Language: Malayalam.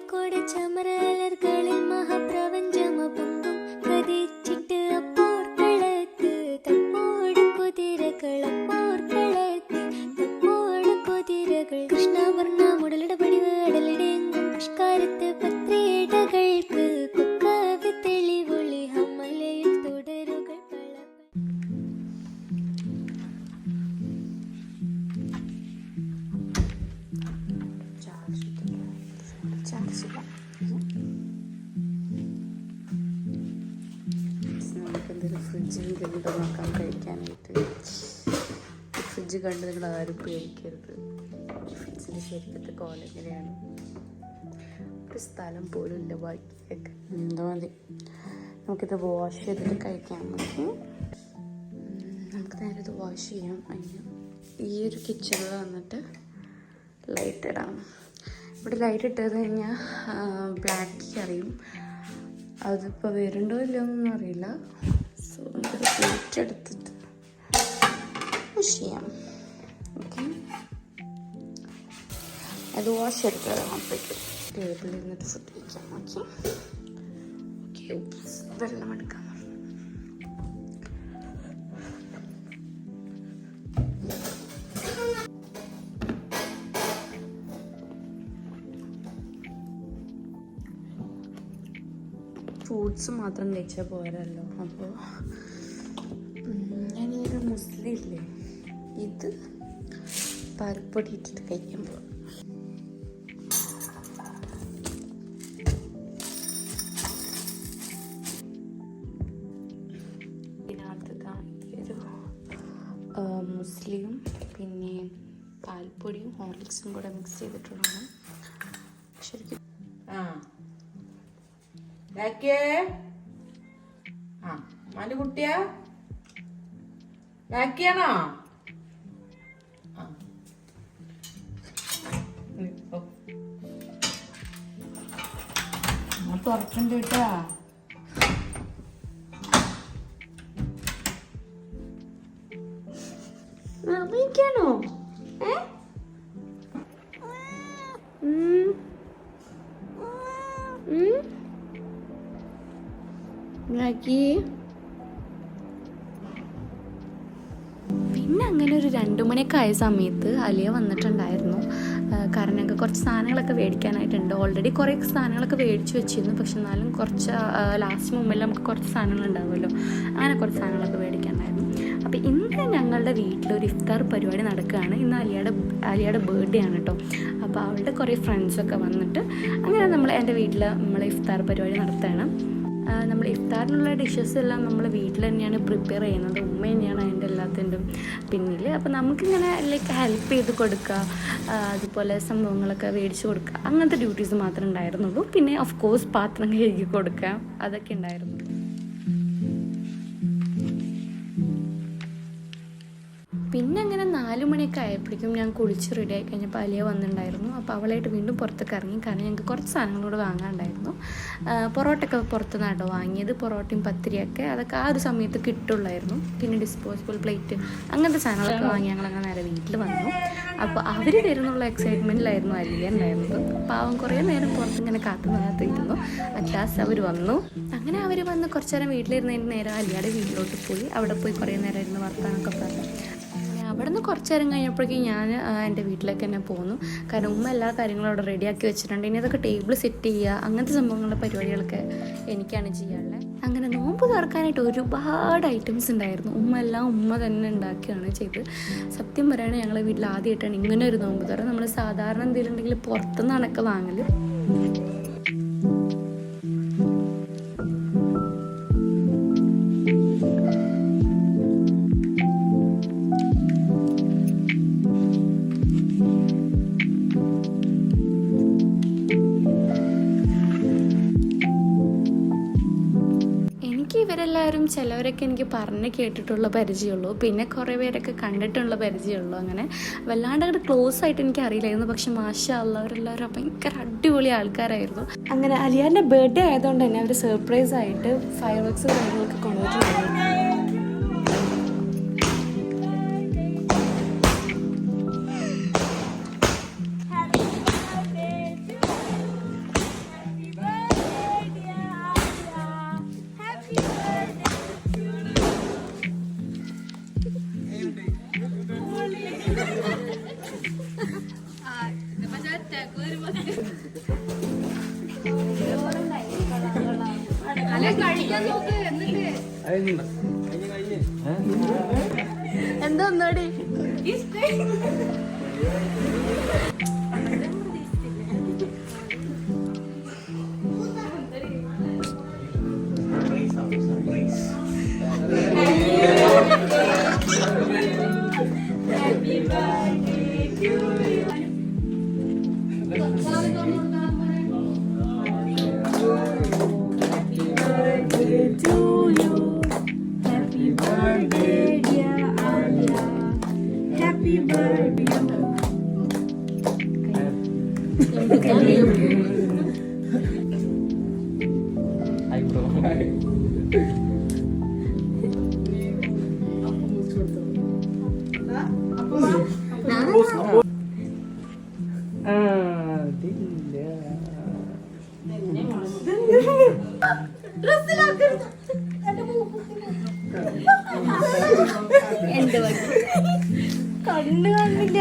കോഴിക്കോട് ചമരലർകളിൽ മഹാപ്രപഞ്ചമൊപ്പം കതിച്ചിട്ട് അപ്പോർക്കളത്ത് തപ്പോട് കുതിരകളപ്പോർക്കളത്ത് തപ്പോട് കുതിരകൾ കൃഷ്ണവർണ്ണ മുടലിട പടിവ് അടലിടെങ്കും പുഷ്കാരത്ത് പത്രിയിടകൾക്ക് കുക്കവി തെളിവുളി ഹമ്മലയിൽ തുടരുകൾ നമുക്കെന്തെങ്കിലും ഫ്രിഡ്ജിൽ എന്തെങ്കിലും നോക്കാൻ കഴിക്കാനായിട്ട്. ഫ്രിഡ്ജ് കണ്ട് നിങ്ങൾ ആരും പേടിക്കരുത്. ഫ്രിഡ്ജിൻ്റെ ശരിക്കത്തെ കോലം എങ്ങനെയാണ്, ഒരു സ്ഥലം പോലും ഇല്ല ബാക്കിയൊക്കെ. എന്തോ മതി, നമുക്കിത് വാഷ് ചെയ്തിട്ട് കഴിക്കാൻ മതി. നമുക്ക് നേരെ ഇത് വാഷ് ചെയ്യാം. അതിന് ഈ ഒരു കിച്ചണിൽ വന്നിട്ട് ലൈറ്റ് ഇടാം. ഇവിടെ ലൈറ്റ് ഇട്ടത് കഴിഞ്ഞാൽ ബ്ലാക്ക് അറിയും. അതിപ്പോൾ വരുന്നുണ്ടോ ഇല്ലയോ എന്നൊന്നും അറിയില്ല. സോ നമുക്കൊരു പ്ലേറ്റ് എടുത്തിട്ട് വാഷ് ചെയ്യാം. ഓക്കെ, അത് വാഷ് എടുത്ത് തരാം. അപ്പോഴേക്കും ടേബിളിൽ ഇരുന്നിട്ട് ഫുഡ് കഴിക്കാം. ഓക്കെ ഓക്കെ, വെള്ളം എടുക്കാൻ പറഞ്ഞു. ഫ്രൂട്ട്സ് മാത്രം കഴിച്ചാൽ പോരല്ലോ. അപ്പോൾ ഞാൻ ഈ ഒരു മുസ്ലിം ഇല്ലേ, ഇത് പാൽപ്പൊടി ഇട്ടിട്ട് കഴിക്കുമ്പോൾ ഇതിനകത്ത് ഒരു മുസ്ലിയും പിന്നെ പാൽപ്പൊടിയും ഹോർലിക്സും കൂടെ മിക്സ് ചെയ്തിട്ടുള്ളതാണ് ശരിക്കും. കുട്ടിയാ ബാക്കിയാണോ? തുറക്കണ്ട കേട്ടാ. അറിയിക്കാനോ? പിന്നെ അങ്ങനെ ഒരു 2 മണിയൊക്കെ ആയ സമയത്ത് അലിയ വന്നിട്ടുണ്ടായിരുന്നു. കാരണം ഞങ്ങൾക്ക് കുറച്ച് സാധനങ്ങളൊക്കെ മേടിക്കാനായിട്ടുണ്ട്. ഓൾറെഡി കുറേ സാധനങ്ങളൊക്കെ മേടിച്ച് വെച്ചിരുന്നു. പക്ഷെ എന്നാലും കുറച്ച് ലാസ്റ്റ് മുമ്പിൽ നമുക്ക് കുറച്ച് സാധനങ്ങൾ ഉണ്ടാവുമല്ലോ, അങ്ങനെ കുറച്ച് സാധനങ്ങളൊക്കെ മേടിക്കാനായിരുന്നു. അപ്പോൾ ഇന്ന് ഞങ്ങളുടെ വീട്ടിലൊരു ഇഫ്താർ പരിപാടി നടക്കുകയാണ്. ഇന്ന് അലിയയുടെ ബർത്ത്ഡേ ആണ് കേട്ടോ. അപ്പോൾ അവളുടെ കുറേ ഫ്രണ്ട്സൊക്കെ വന്നിട്ട് അങ്ങനെ എൻ്റെ വീട്ടിൽ നമ്മൾ ഇഫ്താർ പരിപാടി നടത്തുകയാണ്. നമ്മൾ ഇഫ്താറിനുള്ള ഡിഷസ് എല്ലാം നമ്മൾ വീട്ടിൽ തന്നെയാണ് പ്രിപ്പയർ ചെയ്യുന്നത്. ഉമ്മ തന്നെയാണ് അതിൻ്റെ എല്ലാത്തിൻ്റെയും പിന്നിൽ. അപ്പോൾ നമുക്കിങ്ങനെ ലൈക്ക് ഹെൽപ്പ് ചെയ്ത് കൊടുക്കുക, അതുപോലെ സംഭവങ്ങളൊക്കെ മേടിച്ച് കൊടുക്കുക, അങ്ങനത്തെ ഡ്യൂട്ടീസ് മാത്രമേ ഉണ്ടായിരുന്നുള്ളൂ. പിന്നെ ഓഫ് കോഴ്സ് പാത്രം കഴുകി കൊടുക്കുക, അതൊക്കെ ഉണ്ടായിരുന്നു. പിന്നെ അങ്ങനെ 4 മണിയൊക്കെ ആയപ്പോഴേക്കും ഞാൻ കുളിച്ച് റെഡി ആയി കഴിഞ്ഞപ്പോൾ അലിയ വന്നിട്ടുണ്ടായിരുന്നു. അപ്പോൾ അവളായിട്ട് വീണ്ടും പുറത്തൊക്കെ ഇറങ്ങി. കാരണം ഞങ്ങൾക്ക് കുറച്ച് സാധനങ്ങളോട് വാങ്ങാനുണ്ടായിരുന്നു. പൊറോട്ടയൊക്കെ പുറത്തുനിന്ന് കേട്ടോ വാങ്ങിയത്. പൊറോട്ടയും പത്തിരിയൊക്കെ അതൊക്കെ ആ ഒരു സമയത്ത് കിട്ടുള്ളായിരുന്നു. പിന്നെ ഡിസ്പോസിബിൾ പ്ലേറ്റ് അങ്ങനത്തെ സാധനങ്ങളൊക്കെ വാങ്ങി ഞങ്ങളങ്ങനെ നേരെ വീട്ടിൽ വന്നു. അപ്പോൾ അവർ വരുന്നുള്ള എക്സൈറ്റ്മെൻറ്റിലായിരുന്നു അലിയ ഉണ്ടായിരുന്നത്. പാവം കുറേ നേരം പുറത്തിങ്ങനെ കാത്തുനിന്നിരുന്നു. അറ്റ്ലാസ്റ്റ് അവർ വന്നു. അങ്ങനെ അവർ വന്ന് കുറച്ച് നേരം വീട്ടിലിരുന്നതിന് നേരം അലിയയുടെ വീട്ടിലോട്ട് പോയി. അവിടെ പോയി കുറേ നേരം ഇരുന്ന് വർത്താനൊക്കെ പറഞ്ഞു. അവിടെ നിന്ന് കുറച്ച് നേരം കഴിഞ്ഞപ്പോഴേക്കും ഞാൻ എൻ്റെ വീട്ടിലേക്ക് തന്നെ പോന്നു. കാരണം ഉമ്മ എല്ലാ കാര്യങ്ങളും അവിടെ റെഡിയാക്കി വെച്ചിട്ടുണ്ട്. ഇനി അതൊക്കെ ടേബിൾ സെറ്റ് ചെയ്യുക, അങ്ങനത്തെ സംഭവങ്ങളുടെ പരിപാടികളൊക്കെ എനിക്കാണ് ചെയ്യാനുള്ളത്. അങ്ങനെ നോമ്പ് തുറക്കാനായിട്ട് ഒരുപാട് ഐറ്റംസ് ഉണ്ടായിരുന്നു. ഉമ്മ തന്നെ ഉണ്ടാക്കുകയാണ് ചെയ്തത്. സത്യം പറയുകയാണെങ്കിൽ ഞങ്ങളെ വീട്ടിൽ ആദ്യമായിട്ടാണ് ഇങ്ങനെ ഒരു നോമ്പ് തുറ. നമ്മൾ സാധാരണ എന്തെങ്കിലും ഉണ്ടെങ്കിൽ പുറത്തുനിന്നാണൊക്കെ വാങ്ങൽ. ഇവരെല്ലാവരും ചിലവരൊക്കെ എനിക്ക് പറഞ്ഞ് കേട്ടിട്ടുള്ള പരിചയമുള്ളൂ. പിന്നെ കുറേ പേരൊക്കെ കണ്ടിട്ടുള്ള പരിചയമുള്ളൂ. അങ്ങനെ വല്ലാണ്ട് അങ്ങോട്ട് ക്ലോസ് ആയിട്ട് എനിക്ക് അറിയില്ലായിരുന്നു. പക്ഷെ മാഷാ അല്ലാഹ് അവരെല്ലാവരും ഭയങ്കര അടിപൊളി ആൾക്കാരായിരുന്നു. അങ്ങനെ അലിയാൻ്റെ ബർത്ത്ഡേ ആയതുകൊണ്ട് തന്നെ അവർ സർപ്രൈസ് ആയിട്ട് ഫയർ വർക്ക്സ് കാര്യങ്ങളൊക്കെ കൊണ്ടുപോയിട്ടുണ്ടായിരുന്നു. എന്താ ഒന്നോടി കണ്ണു കാണില്ല.